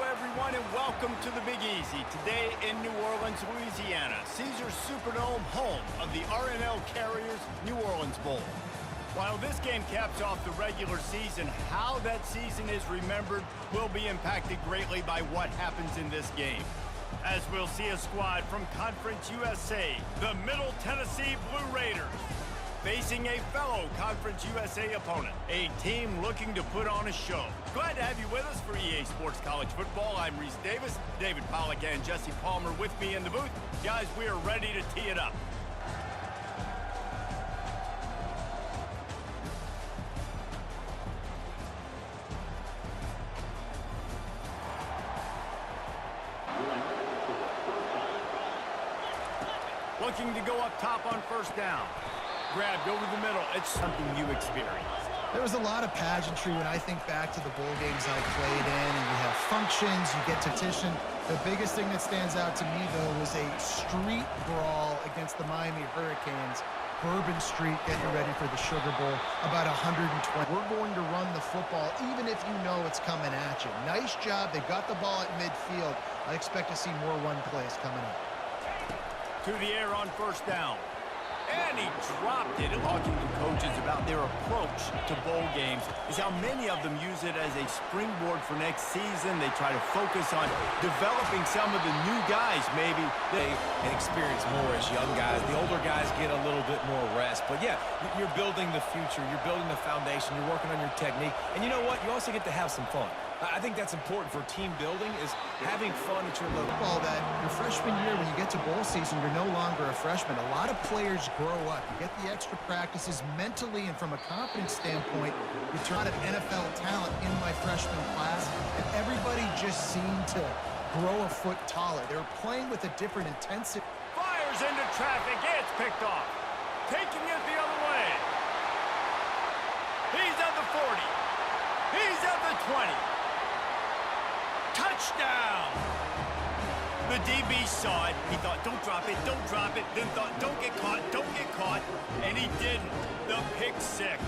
everyone, and welcome to the Big Easy. Today in New Orleans, Louisiana, Caesars Superdome, home of the RNL Carriers New Orleans Bowl. While this game caps off the regular season, how that season is remembered will be impacted greatly by what happens in this game. As we'll see a squad from Conference USA, the Middle Tennessee Blue Raiders, facing a fellow Conference USA opponent, a team looking to put on a show. Glad to have you with us for EA Sports College Football. I'm Reese Davis, David Pollack and Jesse Palmer with me in the booth. Guys, we are ready to tee it up. Looking to go up top on first down. Grabbed over the middle. It's something you experienced. There was a lot of pageantry when I think back to the bowl games I played in, and you have functions, you get competition. The biggest thing that stands out to me, though, was a street brawl against the Miami Hurricanes. Bourbon Street getting ready for the Sugar Bowl, about 120. We're going to run the football even if you know it's coming at you. Nice job. They got the ball at midfield. I expect to see more run plays coming up. To the air on first down. And he dropped it. Talking to coaches about their approach to bowl games is how many of them use it as a springboard for next season. They try to focus on developing some of the new guys, maybe. They experience more as young guys. The older guys get a little bit more rest. But yeah, you're building the future. You're building the foundation. You're working on your technique. And you know what? You also get to have some fun. I think that's important for team building, is having fun at your level. All that your freshman year, when you get to bowl season, you're no longer a freshman. A lot of players grow up. You get the extra practices mentally, and from a confidence standpoint, you turn out NFL talent in my freshman class, and everybody just seemed to grow a foot taller. They were playing with a different intensity. Fires into traffic. It's picked off. Taking it the other way. He's at the 40. He's at the 20. Touchdown! The DB saw it. He thought, don't drop it, don't drop it. Then thought, don't get caught, don't get caught. And he didn't. The pick six.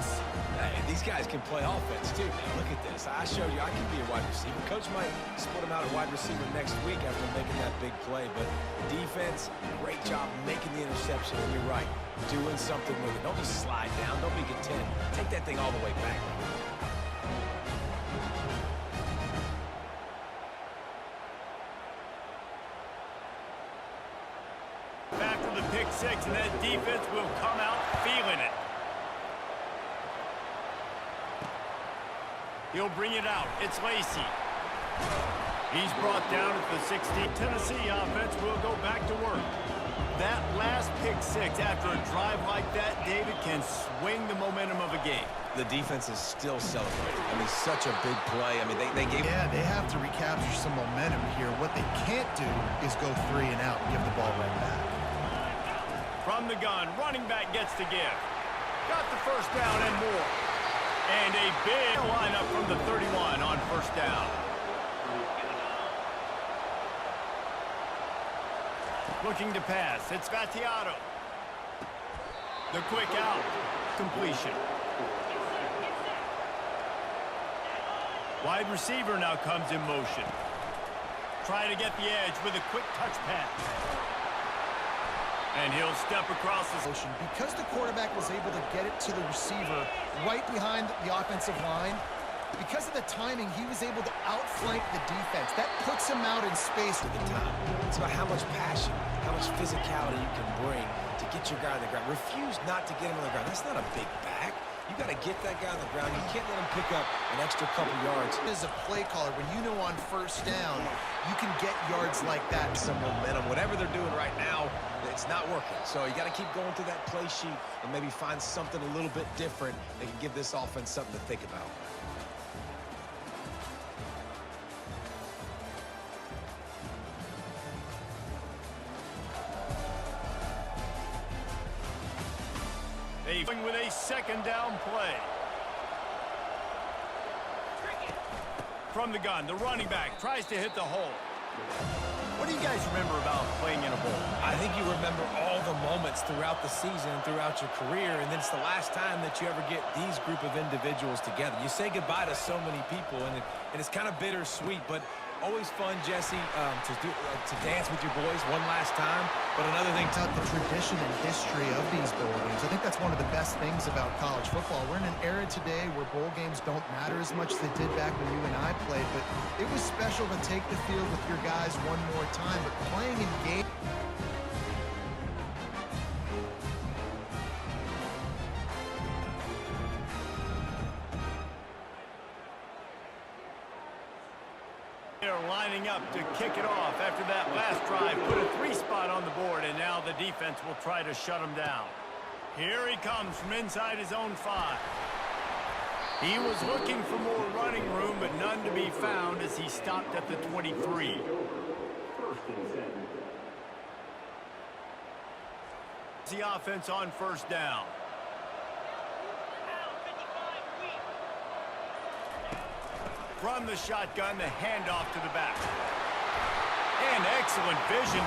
Hey, these guys can play offense, too. Now, look at this. I showed you I can be a wide receiver. Coach might split him out at wide receiver next week after making that big play. But defense, great job making the interception. And you're right, doing something with it. Don't just slide down. Don't be content. Take that thing all the way back. After the pick six, and that defense will come out feeling it. He'll bring it out. It's Lacey. He's brought down at the 60. Tennessee offense will go back to work. That last pick six after a drive like that, David, can swing the momentum of a game. The defense is still celebrating. I mean, such a big play. I mean, they gave... Yeah, they have to recapture some momentum here. What they can't do is go 3 and out and give the ball right back. From the gun, running back gets to give. Got the first down and more. And a big lineup from the 31 on first down. Looking to pass. It's Vattiato. The quick out. Completion. Wide receiver now comes in motion. Trying to get the edge with a quick touch pass. And he'll step across the motion. Because the quarterback was able to get it to the receiver right behind the offensive line, because of the timing, he was able to outflank the defense. That puts him out in space at the time. It's about how much passion, how much physicality you can bring to get your guy on the ground. Refuse not to get him on the ground. That's not a big back. You got to get that guy on the ground. You can't let him pick up an extra couple yards. As a play caller, when you know on first down, you can get yards like that. Some momentum. Whatever they're doing right now, it's not working. So you got to keep going through that play sheet and maybe find something a little bit different that can give this offense something to think about. With a second down play. From the gun, the running back tries to hit the hole. What do you guys remember about playing in a bowl? I think you remember all the moments throughout the season, throughout your career, and then it's the last time that you ever get these group of individuals together. You say goodbye to so many people, and it's kind of bittersweet, but Always fun, Jesse, to dance with your boys one last time. But another thing, About the tradition and history of these bowl games. I think that's one of the best things about college football. We're in an era today where bowl games don't matter as much as they did back when you and I played, but it was special to take the field with your guys one more time. But playing in games... They're lining up to kick it off after that last drive. Put a 3-spot on the board, and now the defense will try to shut him down. Here he comes from inside his own 5. He was looking for more running room, but none to be found as he stopped at the 23. The offense on first down. From the shotgun, the handoff to the back. And excellent vision.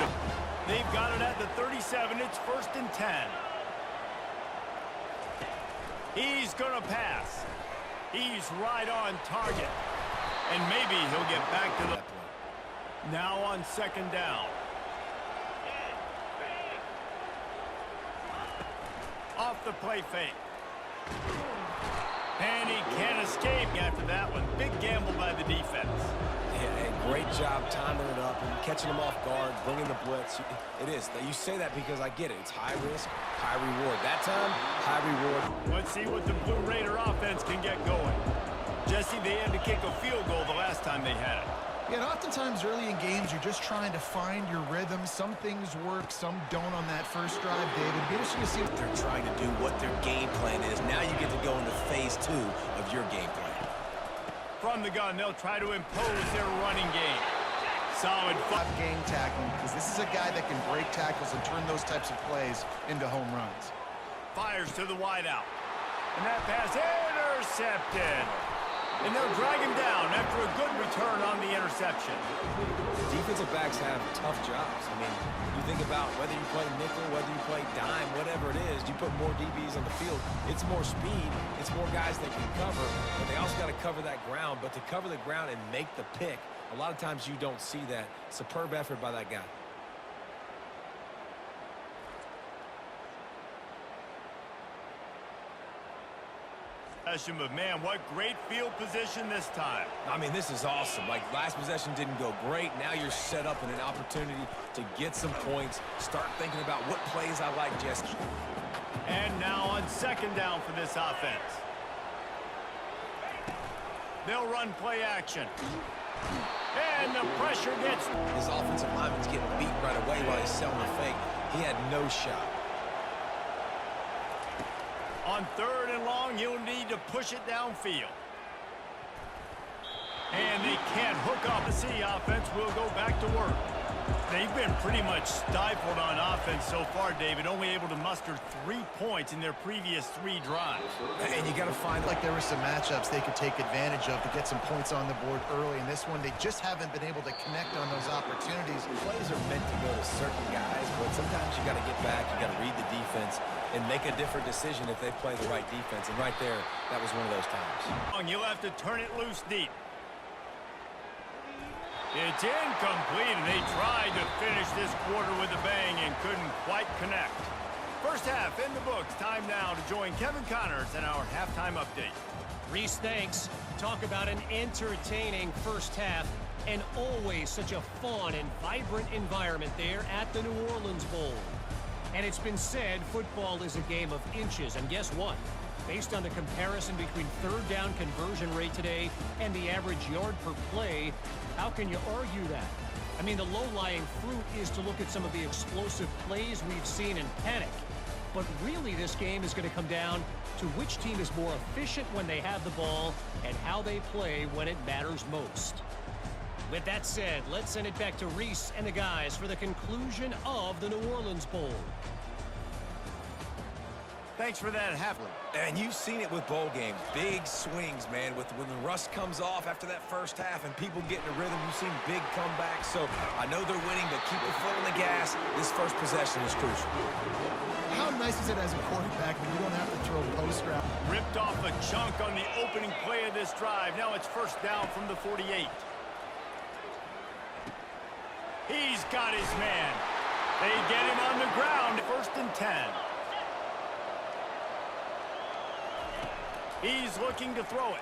They've got it at the 37. It's 1st and 10. He's going to pass. He's right on target. And maybe he'll get back to the... Now on 2nd down. Off the play fake. And he can't escape after that one. Big gamble by the defense. Yeah, great job timing it up and catching them off guard, bringing the blitz. It is. You say that because I get it. It's high risk, high reward. That time, high reward. Let's see what the Blue Raider offense can get going. Jesse, they had to kick a field goal the last time they had it. Yeah, and oftentimes early in games, you're just trying to find your rhythm. Some things work, some don't on that first drive, David. Be interesting to see what they're trying to do, what their game plan is. Now you get to go into phase 2 of your game plan. From the gun, they'll try to impose their running game. Solid game tackling, because this is a guy that can break tackles and turn those types of plays into home runs. Fires to the wideout. And that pass intercepted. And they'll drag him down after a good return on the interception. Defensive backs have tough jobs. I mean, you think about whether you play nickel, whether you play dime, whatever it is, you put more DBs on the field. It's more speed. It's more guys that can cover. But they also got to cover that ground. But to cover the ground and make the pick, a lot of times you don't see that. Superb effort by that guy. But man, what great field position this time. I mean, this is awesome. Like, last possession didn't go great. Now you're set up in an opportunity to get some points. Start thinking about what plays I like, Jesse. And now on 2nd down for this offense. They'll run play action. And the pressure gets... His offensive lineman's getting beat right away while he's selling the fake. He had no shot. On 3rd and long, he'll need to push it downfield. And they can't hook up. The offense will go back to work. They've been pretty much stifled on offense so far, David, only able to muster 3 points in their previous 3 drives. And you got to find... Like there were some matchups they could take advantage of to get some points on the board early. In this one, they just haven't been able to connect on those opportunities. Plays are meant to go to certain guys, but sometimes you got to get back, you got to read the defense, and make a different decision if they play the right defense. And right there, that was one of those times. You'll have to turn it loose deep. It's incomplete, and they tried to finish this quarter with a bang and couldn't quite connect. First half in the books. Time now to join Kevin Connors in our halftime update. Reese, thanks. Talk about an entertaining first half, and always such a fun and vibrant environment there at the New Orleans Bowl. And it's been said football is a game of inches, and guess what? Based on the comparison between 3rd down conversion rate today and the average yard per play, how can you argue that? I mean, the low-lying fruit is to look at some of the explosive plays we've seen in panic. But really, this game is going to come down to which team is more efficient when they have the ball and how they play when it matters most. With that said, let's send it back to Reese and the guys for the conclusion of the New Orleans Bowl. Thanks for that, Halfley. And you've seen it with bowl games. Big swings, man. When the rust comes off after that first half and people get in a rhythm, you've seen big comebacks. So I know they're winning, but keep your foot on the gas. This first possession is crucial. How nice is it as a quarterback when you don't have to throw post route? Ripped off a chunk on the opening play of this drive. Now it's 1st down from the 48. He's got his man. They get him on the ground. 1st and 10. He's looking to throw it.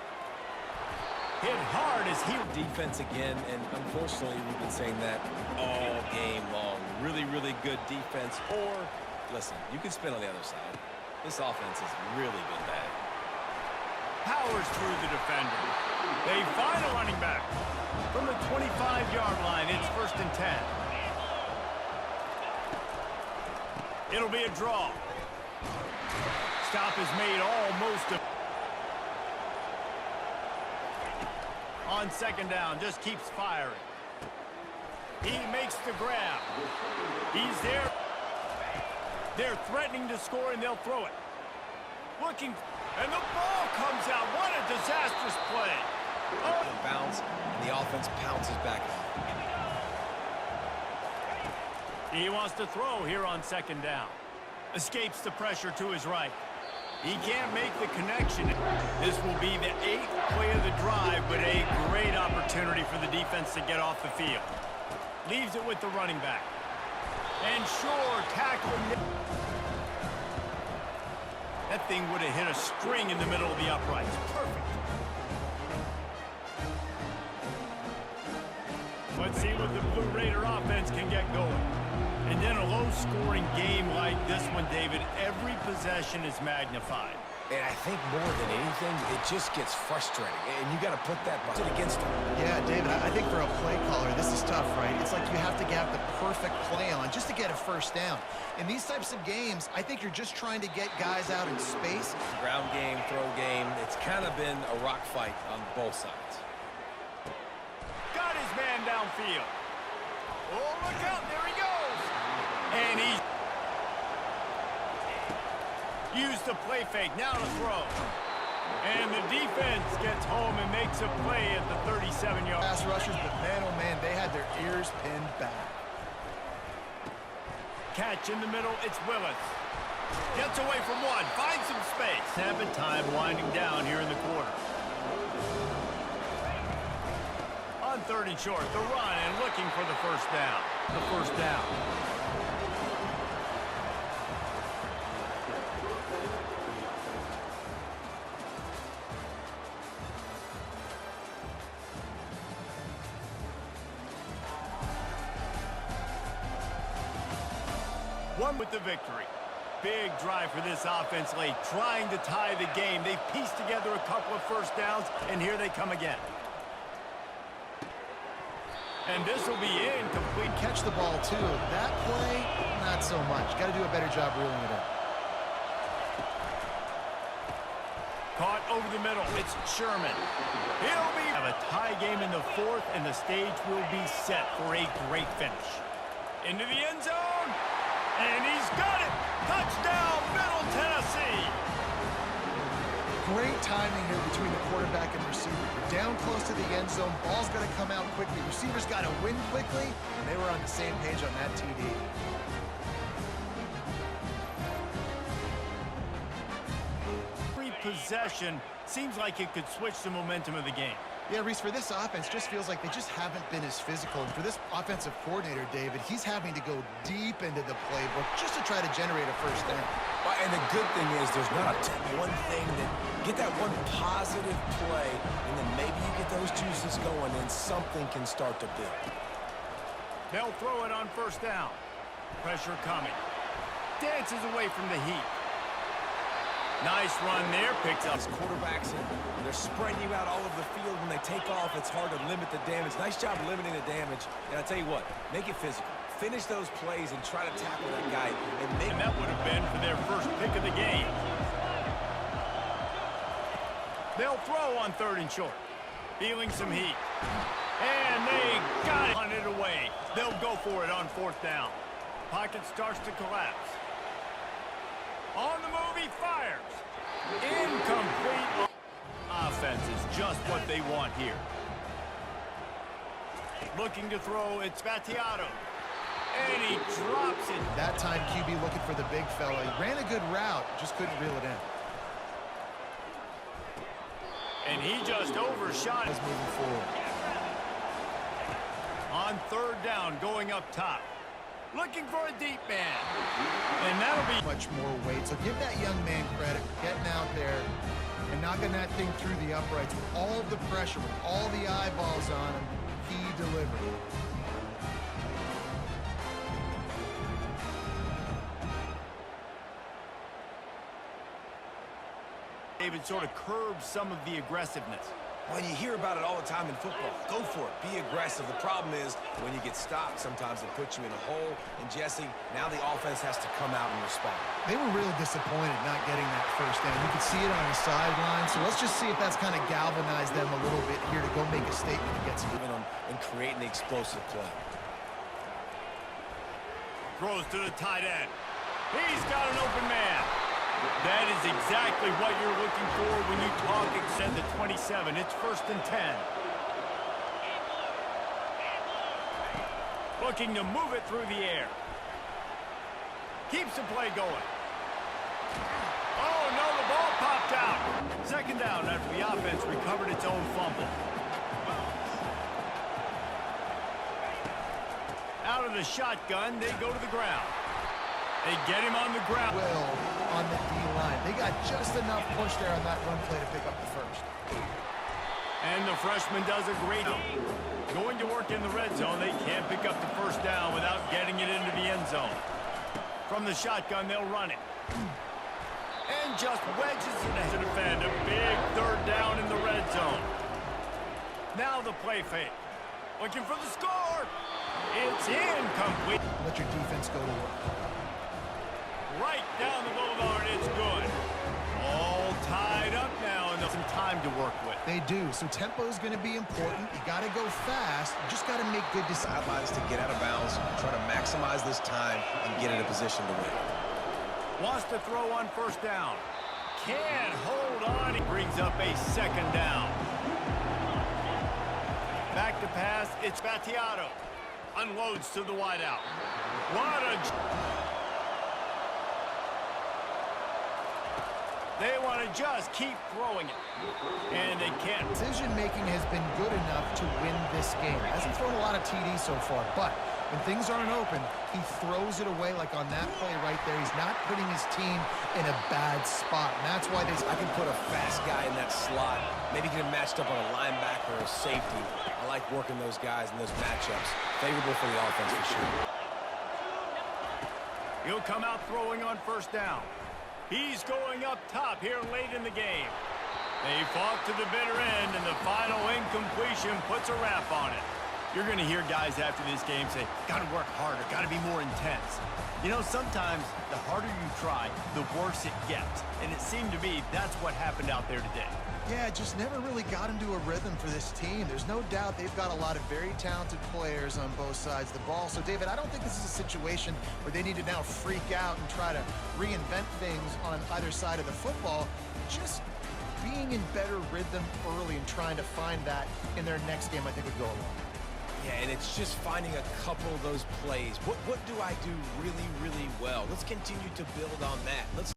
Hit hard as he... Defense again, and unfortunately, we've been saying that all game long. Really, really good defense. Or, listen, you can spin on the other side. This offense has really been bad. Powers through the defender. They find a running back. From the 25-yard line, it's 1st and 10. It'll be a draw. Stop is made almost a... On 2nd down, just keeps firing. He makes the grab. He's there. They're threatening to score, and they'll throw it. Looking, and the ball comes out. What a disastrous play. Oh. Bounce, and the offense pounces back on. He wants to throw here on 2nd down. Escapes the pressure to his right. He can't make the connection. This will be the 8th play of the drive, but a great opportunity for the defense to get off the field. Leaves it with the running back. And sure, tackling. That thing would have hit a string in the middle of the uprights. Perfect. Let's see what the Blue Raider offense can get going. And then a low-scoring game like this one, David, every possession is magnified. And I think more than anything, it just gets frustrating. And you got to put that against them. Yeah, David, I think for a play caller, this is tough, right? It's like you have to have the perfect play on just to get a 1st down. In these types of games, I think you're just trying to get guys out in space. Ground game, throw game, it's kind of been a rock fight on both sides. Got his man downfield. Oh, look out, there he goes. And he's used the play fake, now to throw. And the defense gets home and makes a play at the 37-yard. Pass rushers, but man, oh man, they had their ears pinned back. Catch in the middle, it's Willis. Gets away from one, finds some space. Snap and time winding down here in the quarter. On 3rd and short, the run and looking for the 1st down. The 1st down. One with the victory. Big drive for this offense late, trying to tie the game. They've pieced together a couple of 1st downs, and here they come again. And this will be incomplete. Catch the ball, too. That play, not so much. Got to do a better job reeling it in. Caught over the middle. It's Sherman. He'll be have a tie game in the 4th, and the stage will be set for a great finish. Into the end zone. And he's got it! Touchdown, Middle Tennessee! Great timing here between the quarterback and receiver. You're down close to the end zone. Ball's got to come out quickly. Receivers got to win quickly, and they were on the same page on that TD. Every possession seems like it could switch the momentum of the game. Yeah, Reese, for this offense, just feels like they just haven't been as physical. And for this offensive coordinator, David, he's having to go deep into the playbook just to try to generate a 1st down. And the good thing is there's not one thing that get that one positive play, and then maybe you get those juices going and something can start to build. They'll throw it on 1st down. Pressure coming. Dances away from the heat. Nice run there, picks up. Quarterbacks, and they're spreading you out all over the field. When they take off, it's hard to limit the damage. Nice job limiting the damage. And I tell you what, make it physical. Finish those plays and try to tackle that guy. And that would have been for their 1st pick of the game. They'll throw on 3rd and short. Feeling some heat. And they got it. Hunt it away. They'll go for it on 4th down. Pocket starts to collapse. On the move, he fires. Incomplete. Offense is just what they want here. Looking to throw, it's Battiato. And he drops it. That time, QB looking for the big fella. He ran a good route, just couldn't reel it in. And he just overshot it. Moving forward. On third down, going up top. Looking for a deep man. And that'll be much more weight. So give that young man credit for getting out there and knocking that thing through the uprights with all of the pressure, with all the eyeballs on him. He delivered. David sort of curbs some of the aggressiveness. Well, you hear about it all the time in football. Go for it. Be aggressive. The problem is when you get stopped, sometimes it puts you in a hole. And, Jesse, now the offense has to come out and respond. They were really disappointed not getting that first down. You could see it on the sideline. So let's just see if that's kind of galvanized them a little bit here to go make a statement and get some. And creating the explosive play. Throws to the tight end. He's got an open man. That is exactly what you're looking for when you talk extend the 27. It's 1st and 10. Looking to move it through the air. Keeps the play going. Oh, no, the ball popped out. 2nd down after the offense recovered its own fumble. Out of the shotgun, they go to the ground. They get him on the ground. Will on the D-line. They got just enough push there on that run play to pick up the first. And the freshman does a great job. Going to work in the red zone. They can't pick up the first down without getting it into the end zone. From the shotgun, they'll run it. And just wedges it to defend. A big 3rd down in the red zone. Now the play fake. Looking for the score. It's incomplete. Let your defense go to work. Right down the boulevard, it's good. All tied up now and there's some time to work with. They do. So tempo is going to be important. You got to go fast. You just got to make good decisions. Sidelines to get out of bounds, try to maximize this time and get in a position to win. Wants to throw on 1st down. Can't hold on. He brings up a 2nd down. Back to pass. It's Battiato. Unloads to the wideout. What a... They want to just keep throwing it. And they can't. Decision-making has been good enough to win this game. Hasn't thrown a lot of TDs so far, but when things aren't open, he throws it away like on that play right there. He's not putting his team in a bad spot, and that's why I can put a fast guy in that slot, maybe get him matched up on a linebacker or a safety. I like working those guys in those matchups. Favorable for the offense for sure. He'll come out throwing on 1st down. He's going up top here late in the game. They fought to the bitter end, and the final incompletion puts a wrap on it. You're going to hear guys after this game say, got to work harder, got to be more intense. You know, sometimes the harder you try, the worse it gets. And it seemed to me that's what happened out there today. Yeah, just never really got into a rhythm for this team. There's no doubt they've got a lot of very talented players on both sides of the ball. So, David, I don't think this is a situation where they need to now freak out and try to reinvent things on either side of the football. Just being in better rhythm early and trying to find that in their next game, I think, would go a long way. Yeah, and it's just finding a couple of those plays. What do I do really, really well? Let's continue to build on that. Let's